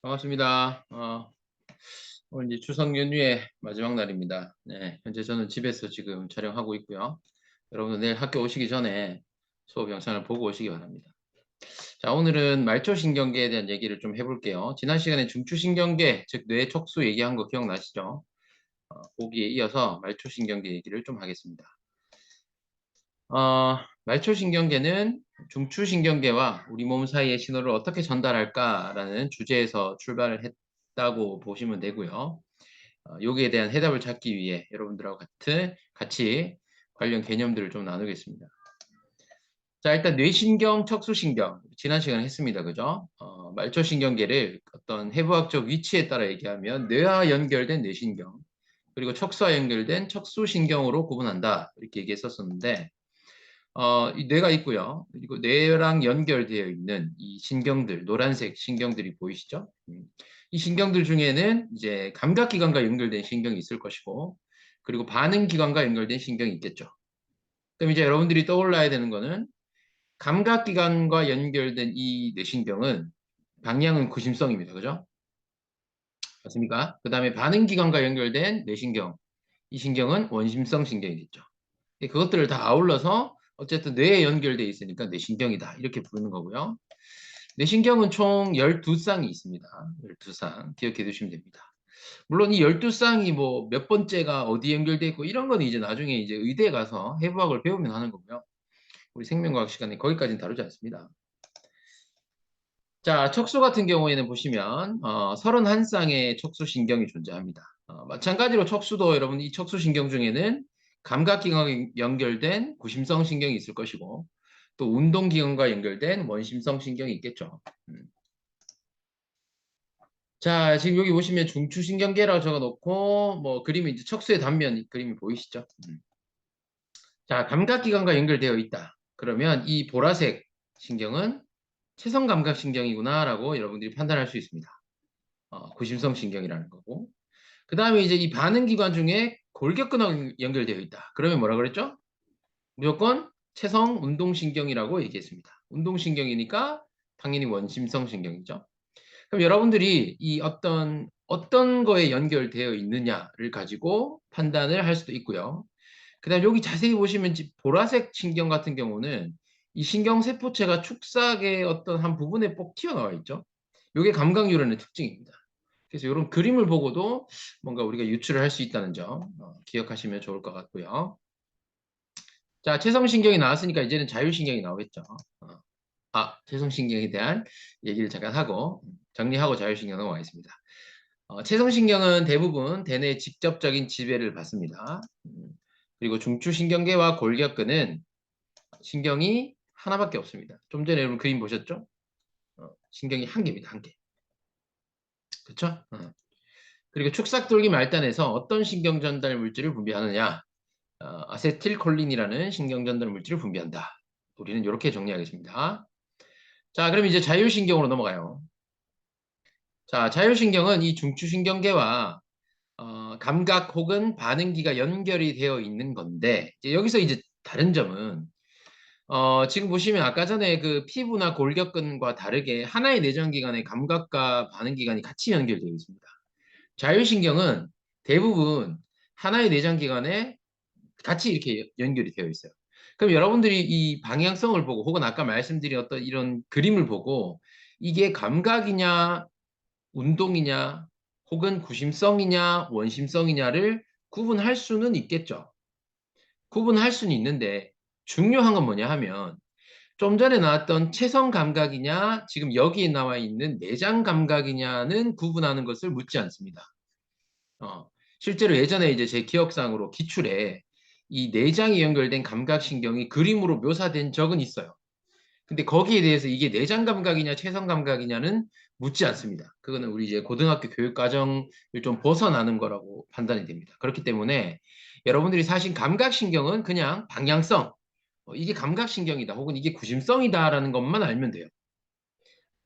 반갑습니다. 오늘 이제 추석 연휴의 마지막 날입니다. 네, 현재 저는 집에서 지금 촬영하고 있고요. 여러분들 내일 학교 오시기 전에 수업 영상을 보고 오시기 바랍니다. 자, 오늘은 말초신경계에 대한 얘기를 좀 해볼게요. 지난 시간에 중추신경계, 즉 뇌 척수 얘기한 거 기억나시죠? 거기에 이어서 말초신경계 얘기를 좀 하겠습니다. 말초신경계는 중추신경계와 우리 몸 사이의 신호를 어떻게 전달할까라는 주제에서 출발을 했다고 보시면 되고요. 여기에 대한 해답을 찾기 위해 여러분들하고 같이 관련 개념들을 좀 나누겠습니다. 자, 일단 뇌신경, 척수신경 지난 시간에 했습니다. 그죠? 말초신경계를 어떤 해부학적 위치에 따라 얘기하면 뇌와 연결된 뇌신경 그리고 척수와 연결된 척수신경으로 구분한다 이렇게 얘기했었었는데 이 뇌가 있고요. 그리고 뇌랑 연결되어 있는 이 신경들, 노란색 신경들이 보이시죠? 이 신경들 중에는 이제 감각기관과 연결된 신경이 있을 것이고, 그리고 반응기관과 연결된 신경이 있겠죠. 그럼 이제 여러분들이 떠올라야 되는 거는 감각기관과 연결된 이 뇌신경은 방향은 구심성입니다. 그죠? 맞습니까? 그 다음에 반응기관과 연결된 뇌신경, 이 신경은 원심성 신경이겠죠. 그것들을 다 아울러서 어쨌든 뇌에 연결되어 있으니까 뇌신경이다. 이렇게 부르는 거고요. 뇌신경은 총 12쌍이 있습니다. 12쌍. 기억해 두시면 됩니다. 물론 이 12쌍이 뭐 몇 번째가 어디 연결되어 있고 이런 건 이제 나중에 이제 의대에 가서 해부학을 배우면 하는 거고요. 우리 생명과학 시간에 거기까지는 다루지 않습니다. 자, 척수 같은 경우에는 보시면 31쌍의 척수신경이 존재합니다. 마찬가지로 척수도 여러분 이 척수신경 중에는 감각기관과 연결된 구심성 신경이 있을 것이고 또 운동기관과 연결된 원심성 신경이 있겠죠. 자, 지금 여기 보시면 중추신경계라고 적어놓고 뭐 그림이 이제 척수의 단면 그림이 보이시죠? 자, 감각기관과 연결되어 있다. 그러면 이 보라색 신경은 체성감각신경이구나라고 여러분들이 판단할 수 있습니다. 구심성 신경이라는 거고. 그 다음에 이제 이 반응기관 중에 골격근하고 연결되어 있다. 그러면 뭐라 그랬죠? 무조건 체성 운동신경이라고 얘기했습니다. 운동신경이니까 당연히 원심성 신경이죠. 그럼 여러분들이 이 어떤 거에 연결되어 있느냐를 가지고 판단을 할 수도 있고요. 그 다음 여기 자세히 보시면 보라색 신경 같은 경우는 이 신경세포체가 축삭의 어떤 한 부분에 꼭 튀어나와 있죠. 이게 감각유연의 특징입니다. 그래서 이런 그림을 보고도 뭔가 우리가 유추를 할 수 있다는 점 기억하시면 좋을 것 같고요. 자, 체성신경이 나왔으니까 이제는 자율신경이 나오겠죠. 체성신경에 대한 얘기를 잠깐 하고 정리하고 자율신경 넘어가겠습니다. 체성신경은 대부분 대뇌 직접적인 지배를 받습니다. 그리고 중추신경계와 골격근은 신경이 하나밖에 없습니다. 좀 전에 여러분 그림 보셨죠? 신경이 한 개입니다. 한 개. 그렇죠? 그리고 축삭돌기 말단에서 어떤 신경 전달 물질을 분비하느냐? 아세틸콜린이라는 신경 전달 물질을 분비한다. 우리는 이렇게 정리하겠습니다. 자, 그럼 이제 자율신경으로 넘어가요. 자, 자율신경은 이 중추신경계와 감각 혹은 반응기가 연결이 되어 있는 건데 여기서 이제 다른 점은 지금 보시면 아까 전에 그 피부나 골격근과 다르게 하나의 내장기관에 감각과 반응기관이 같이 연결되어 있습니다. 자율신경은 대부분 하나의 내장기관에 같이 이렇게 연결이 되어 있어요. 그럼 여러분들이 이 방향성을 보고 혹은 아까 말씀드린 어떤 이런 그림을 보고 이게 감각이냐 운동이냐 혹은 구심성이냐 원심성이냐를 구분할 수는 있겠죠. 구분할 수는 있는데 중요한 건 뭐냐 하면 좀 전에 나왔던 체성 감각이냐 지금 여기에 나와 있는 내장 감각이냐는 구분하는 것을 묻지 않습니다. 실제로 예전에 이제 제 기억상으로 기출에 이 내장이 연결된 감각신경이 그림으로 묘사된 적은 있어요. 근데 거기에 대해서 이게 내장 감각이냐 체성 감각이냐는 묻지 않습니다. 그거는 우리 이제 고등학교 교육 과정을 좀 벗어나는 거라고 판단이 됩니다. 그렇기 때문에 여러분들이 사실 감각신경은 그냥 방향성, 이게 감각신경이다 혹은 이게 구심성이다라는 것만 알면 돼요.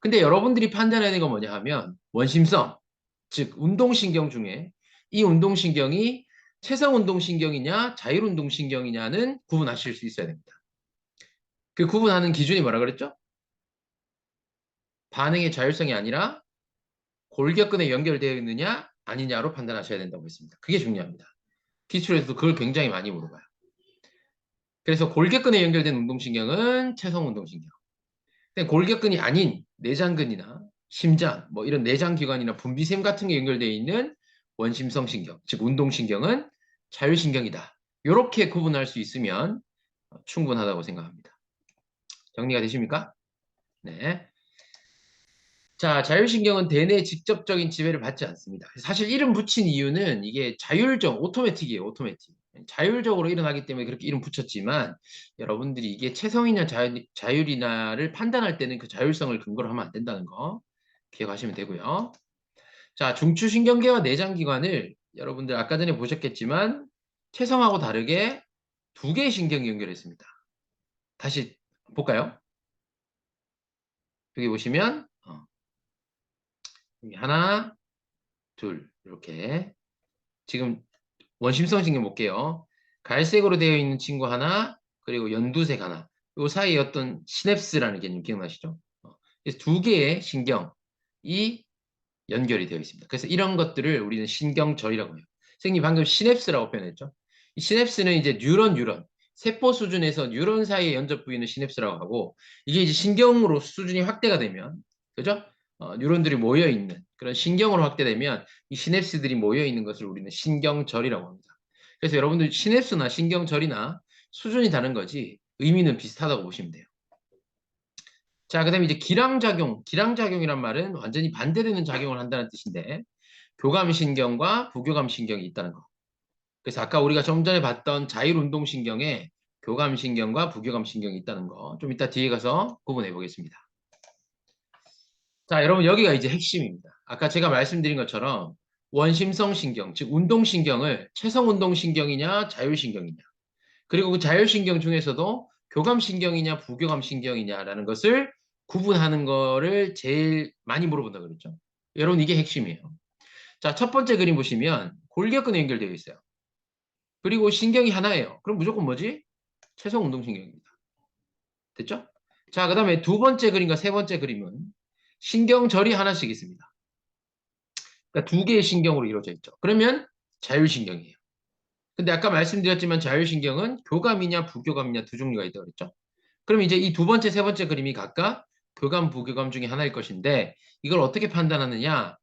근데 여러분들이 판단해야 되는 건 뭐냐 하면 원심성, 즉 운동신경 중에 이 운동신경이 체성운동신경이냐 자율운동신경이냐는 구분하실 수 있어야 됩니다. 그 구분하는 기준이 뭐라 그랬죠? 반응의 자율성이 아니라 골격근에 연결되어 있느냐 아니냐로 판단하셔야 된다고 했습니다. 그게 중요합니다. 기출에서도 그걸 굉장히 많이 물어봐요. 그래서 골격근에 연결된 운동신경은 채성운동신경. 근데 골격근이 아닌 내장근이나 심장, 뭐 이런 내장기관이나 분비샘 같은 게 연결되어 있는 원심성신경, 즉 운동신경은 자율신경이다. 이렇게 구분할 수 있으면 충분하다고 생각합니다. 정리가 되십니까? 네. 자, 자율신경은 대뇌 직접적인 지배를 받지 않습니다. 사실 이름 붙인 이유는 이게 자율적, 오토매틱이에요, 오토매틱. 자율적으로 일어나기 때문에 그렇게 이름 붙였지만 여러분들이 이게 체성이냐 자율이냐를 판단할 때는 그 자율성을 근거로 하면 안 된다는 거 기억하시면 되고요. 자, 중추신경계와 내장기관을 여러분들 아까 전에 보셨겠지만 체성하고 다르게 두 개의 신경이 연결했습니다. 다시 볼까요? 여기 보시면 여기 하나, 둘 이렇게 지금 원심성 신경 볼게요. 갈색으로 되어 있는 친구 하나, 그리고 연두색 하나. 요 사이에 어떤 시냅스라는 개념 기억나시죠? 그래서 두 개의 신경이 연결이 되어 있습니다. 그래서 이런 것들을 우리는 신경절이라고 해요. 선생님 방금 시냅스라고 표현했죠? 이 시냅스는 이제 뉴런, 세포 수준에서 뉴런 사이에 연접 부위는 시냅스라고 하고 이게 이제 신경으로 수준이 확대가 되면 그죠? 뉴런들이 모여 있는 그런 신경으로 확대되면 이 시냅스들이 모여 있는 것을 우리는 신경절이라고 합니다. 그래서 여러분들 시냅스나 신경절이나 수준이 다른 거지 의미는 비슷하다고 보시면 돼요. 자, 그다음에 이제 기량작용이란 말은 완전히 반대되는 작용을 한다는 뜻인데 교감신경과 부교감신경이 있다는 거. 그래서 아까 우리가 좀 전에 봤던 자율운동신경에 교감신경과 부교감신경이 있다는 거. 좀 이따 뒤에 가서 구분해 보겠습니다. 자, 여러분 여기가 이제 핵심입니다. 아까 제가 말씀드린 것처럼 원심성신경, 즉 운동신경을 체성운동신경이냐 자율신경이냐 그리고 그 자율신경 중에서도 교감신경이냐 부교감신경이냐라는 것을 구분하는 거를 제일 많이 물어본다 그랬죠. 여러분 이게 핵심이에요. 자, 첫 번째 그림 보시면 골격근에 연결되어 있어요. 그리고 신경이 하나예요. 그럼 무조건 뭐지? 체성운동신경입니다. 됐죠? 자, 그 다음에 두 번째 그림과 세 번째 그림은 신경절이 하나씩 있습니다. 그러니까 두 개의 신경으로 이루어져 있죠. 그러면 자율신경이에요. 근데 아까 말씀드렸지만 자율신경은 교감이냐 부교감이냐 두 종류가 있다고 그랬죠. 그럼 이제 이 두 번째, 세 번째 그림이 각각 교감, 부교감 중에 하나일 것인데 이걸 어떻게 판단하느냐?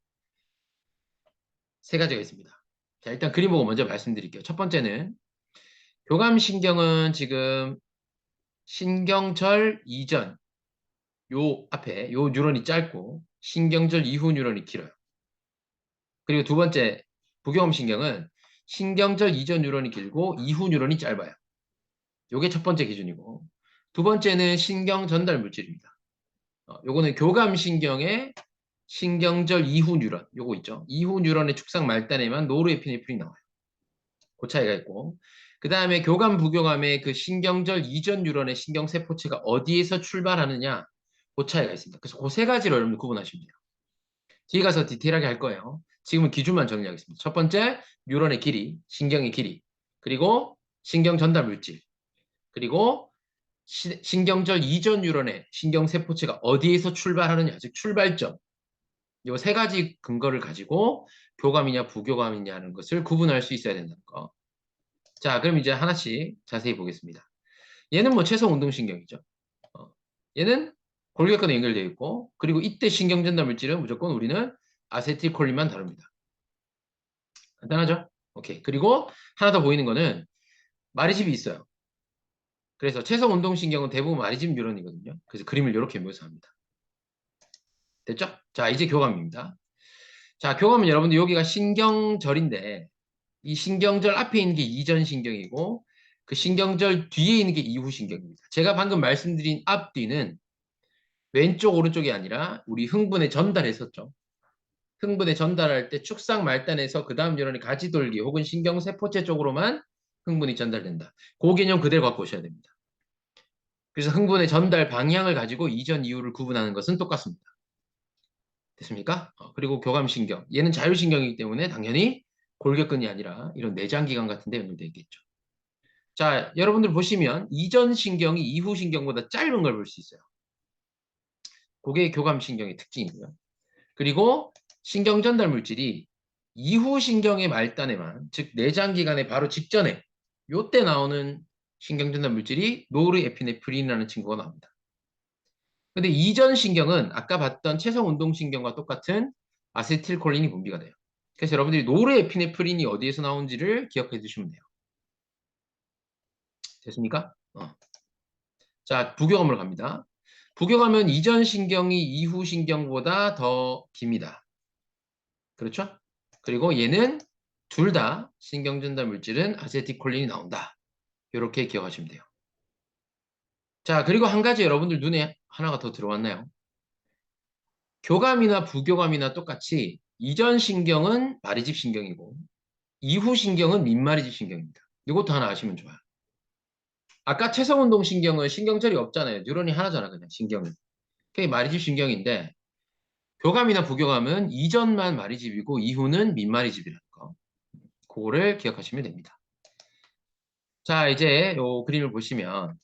세 가지가 있습니다. 자, 일단 그림 보고 먼저 말씀드릴게요. 첫 번째는 교감신경은 지금 신경절 이전 요 앞에 요 뉴런이 짧고 신경절 이후 뉴런이 길어요. 그리고 두 번째 부교감신경은 신경절 이전 뉴런이 길고 이후 뉴런이 짧아요. 요게 첫 번째 기준이고 두 번째는 신경 전달 물질입니다. 요거는 교감신경의 신경절 이후 뉴런 요거 있죠. 이후 뉴런의 축상 말단에만 노르에피네프린이 나와요. 그 차이가 있고 그 다음에 교감 부교감의 그 신경절 이전 뉴런의 신경세포체가 어디에서 출발하느냐 그 차이가 있습니다. 그래서 그 세 가지로 여러분들 구분하시면 돼요. 뒤에 가서 디테일하게 할 거예요. 지금은 기준만 정리하겠습니다. 첫 번째 뉴런의 길이, 신경의 길이 그리고 신경 전달 물질 그리고 신경절 이전 뉴런의 신경세포체가 어디에서 출발하느냐 즉 출발점 이 세 가지 근거를 가지고 교감이냐 부교감이냐 하는 것을 구분할 수 있어야 된다는 거. 자, 그럼 이제 하나씩 자세히 보겠습니다. 얘는 뭐 최소 운동신경이죠. 얘는 골격근에 연결되어 있고, 그리고 이때 신경전달 물질은 무조건 우리는 아세틸콜린만 다룹니다. 간단하죠? 오케이. 그리고 하나 더 보이는 거는 마리집이 있어요. 그래서 최소 운동신경은 대부분 마리집 뉴런이거든요. 그래서 그림을 이렇게 묘사합니다. 됐죠? 자, 이제 교감입니다. 자, 교감은 여러분들 여기가 신경절인데 이 신경절 앞에 있는 게 이전신경이고 그 신경절 뒤에 있는 게 이후신경입니다. 제가 방금 말씀드린 앞뒤는 왼쪽 오른쪽이 아니라 우리 흥분에 전달했었죠. 흥분에 전달할 때 축상 말단에서 그 다음 neuron이 가지돌기 혹은 신경세포체 쪽으로만 흥분이 전달된다. 그 개념 그대로 갖고 오셔야 됩니다. 그래서 흥분의 전달 방향을 가지고 이전 이후를 구분하는 것은 똑같습니다. 됐습니까? 그리고 교감신경. 얘는 자율신경이기 때문에 당연히 골격근이 아니라 이런 내장기관 같은 데 연결되어 있겠죠. 자, 여러분들 보시면 이전 신경이 이후 신경보다 짧은 걸 볼 수 있어요. 그게 교감신경의 특징이고요. 그리고 신경 전달 물질이 이후 신경의 말단에만, 즉 내장기관의 바로 직전에 요때 나오는 신경 전달 물질이 노르에피네프린이라는 친구가 나옵니다. 근데 이전 신경은 아까 봤던 체성 운동 신경과 똑같은 아세틸콜린이 분비가 돼요. 그래서 여러분들이 노르에피네프린이 어디에서 나오는지를 기억해 두시면 돼요. 됐습니까? 자, 부교감으로 갑니다. 부교감은 이전 신경이 이후 신경보다 더 깁니다. 그렇죠? 그리고 얘는 둘 다 신경 전달 물질은 아세틸콜린이 나온다. 이렇게 기억하시면 돼요. 자, 그리고 한 가지 여러분들 눈에 하나가 더 들어왔나요? 교감이나 부교감이나 똑같이 이전 신경은 마리집 신경이고 이후 신경은 민마리집 신경입니다. 이것도 하나 아시면 좋아요. 아까 체성운동 신경은 신경절이 없잖아요. 뉴런이 하나잖아, 그냥 신경은. 그게 마리집 신경인데 교감이나 부교감은 이전만 마리집이고 이후는 민마리집이라는 거. 그거를 기억하시면 됩니다. 자, 이제 요 그림을 보시면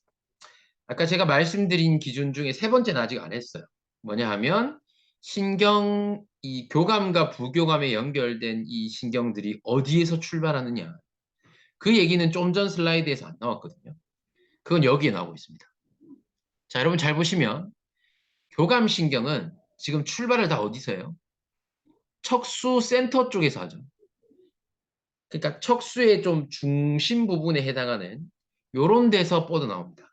아까 제가 말씀드린 기준 중에 세 번째는 아직 안 했어요. 뭐냐 하면 이 교감과 부교감에 연결된 이 신경들이 어디에서 출발하느냐. 그 얘기는 좀 전 슬라이드에서 안 나왔거든요. 그건 여기에 나오고 있습니다. 자, 여러분 잘 보시면 교감신경은 지금 출발을 다 어디서 해요? 척수 센터 쪽에서 하죠. 그러니까 척수의 좀 중심 부분에 해당하는 요런 데서 뻗어나옵니다.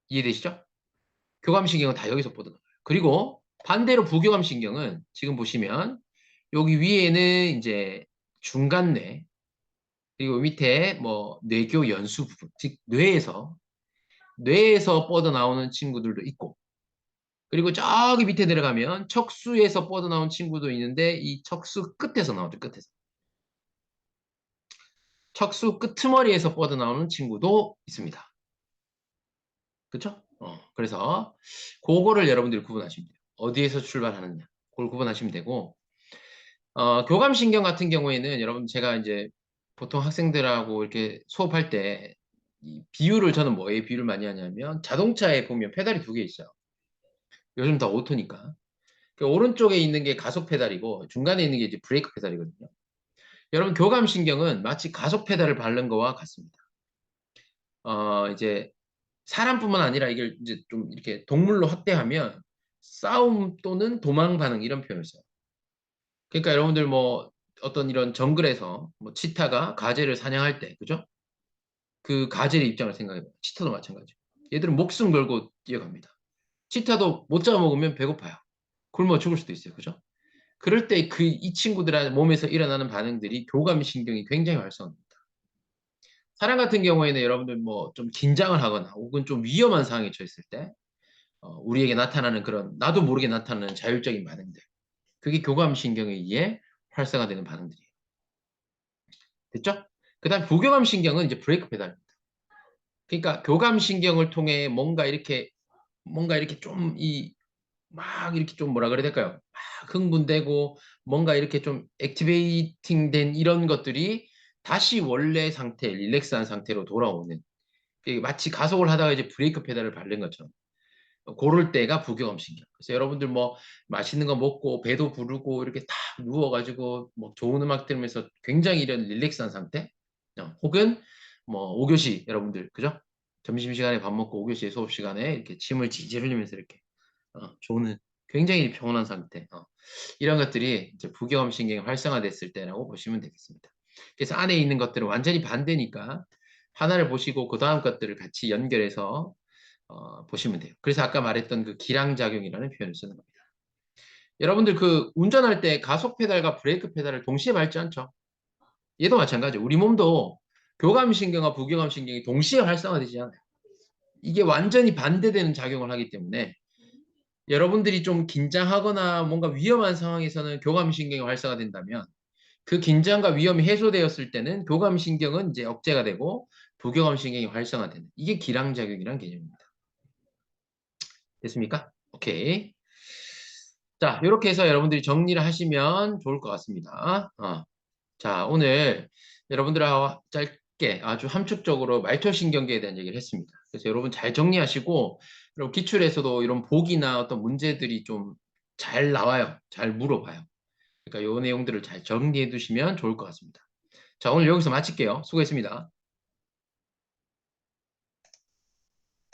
이해되시죠? 교감신경은 다 여기서 뻗어나와요. 그리고 반대로 부교감신경은 지금 보시면 여기 위에는 이제 중간뇌 그리고 밑에 뭐 뇌교 연수 부분, 즉 뇌에서 뻗어나오는 친구들도 있고 그리고 저기 밑에 내려가면 척수에서 뻗어나온 친구도 있는데 이 척수 끝에서 나오죠. 끝에서. 척수 끄트머리에서 뻗어나오는 친구도 있습니다. 그렇죠? 그래서 그거를 여러분들이 구분하시면 돼요. 어디에서 출발하느냐. 그걸 구분하시면 되고 교감신경 같은 경우에는 여러분 제가 이제 보통 학생들하고 이렇게 수업할 때 이 비유를 저는 뭐에 비유를 많이 하냐면 자동차에 보면 페달이 두 개 있어요. 요즘 다 오토니까. 그 오른쪽에 있는 게 가속 페달이고 중간에 있는 게 이제 브레이크 페달이거든요. 여러분 교감신경은 마치 가속 페달을 밟는 거와 같습니다. 이제 사람뿐만 아니라 이걸 이제 좀 이렇게 동물로 확대하면 싸움 또는 도망 반응 이런 표현을 써요. 그러니까 여러분들 뭐 어떤 이런 정글에서 뭐 치타가 가젤을 사냥할 때, 그죠? 그 가젤의 입장을 생각해봐요. 치타도 마찬가지고. 얘들은 목숨 걸고 뛰어갑니다. 치타도 못 잡아먹으면 배고파요. 굶어 죽을 수도 있어요. 그죠? 그럴 때 이 친구들 몸에서 일어나는 반응들이 교감신경이 굉장히 활성화됩니다. 사람 같은 경우에는 여러분들 뭐 좀 긴장을 하거나 혹은 좀 위험한 상황에 처했을 때 우리에게 나타나는 그런 나도 모르게 나타나는 자율적인 반응들. 그게 교감신경에 의해 활성화되는 반응들이에요. 됐죠? 그 다음 부교감신경은 이제 브레이크 페달입니다. 그러니까 교감신경을 통해 뭔가 이렇게 좀 막 이렇게 좀 뭐라 그래야 될까요? 막 흥분되고 뭔가 이렇게 좀 액티베이팅 된 이런 것들이 다시 원래 상태, 릴렉스한 상태로 돌아오는 마치 가속을 하다가 이제 브레이크 페달을 밟는 것처럼 고럴 때가 부교감신경. 그래서 여러분들 뭐 맛있는 거 먹고 배도 부르고 이렇게 딱 누워가지고 뭐 좋은 음악 들으면서 굉장히 이런 릴렉스한 상태 혹은 뭐 5교시 여러분들 그죠? 점심시간에 밥 먹고 5교시 수업 시간에 이렇게 침을 질질 흘리면서 이렇게 좋은 굉장히 평온한 상태 이런 것들이 이제 부교감신경이 활성화됐을 때라고 보시면 되겠습니다. 그래서 안에 있는 것들은 완전히 반대니까 하나를 보시고 그 다음 것들을 같이 연결해서 보시면 돼요. 그래서 아까 말했던 그 기량작용이라는 표현을 쓰는 겁니다. 여러분들 그 운전할 때 가속 페달과 브레이크 페달을 동시에 밟지 않죠? 얘도 마찬가지예요. 우리 몸도 교감신경과 부교감신경이 동시에 활성화되지 않아요. 이게 완전히 반대되는 작용을 하기 때문에 여러분들이 좀 긴장하거나 뭔가 위험한 상황에서는 교감신경이 활성화된다면 그 긴장과 위험이 해소되었을 때는 교감신경은 이제 억제가 되고 부교감신경이 활성화되는 이게 기량작용이라는 개념입니다. 됐습니까? 오케이. 자, 이렇게 해서 여러분들이 정리를 하시면 좋을 것 같습니다. 자, 오늘 여러분들하고 짧게 아주 함축적으로 말초신경계에 대한 얘기를 했습니다. 그래서 여러분 잘 정리하시고, 여러분 기출에서도 이런 보기나 어떤 문제들이 좀 잘 나와요. 잘 물어봐요. 그러니까 요 내용들을 잘 정리해 두시면 좋을 것 같습니다. 자, 오늘 여기서 마칠게요. 수고했습니다.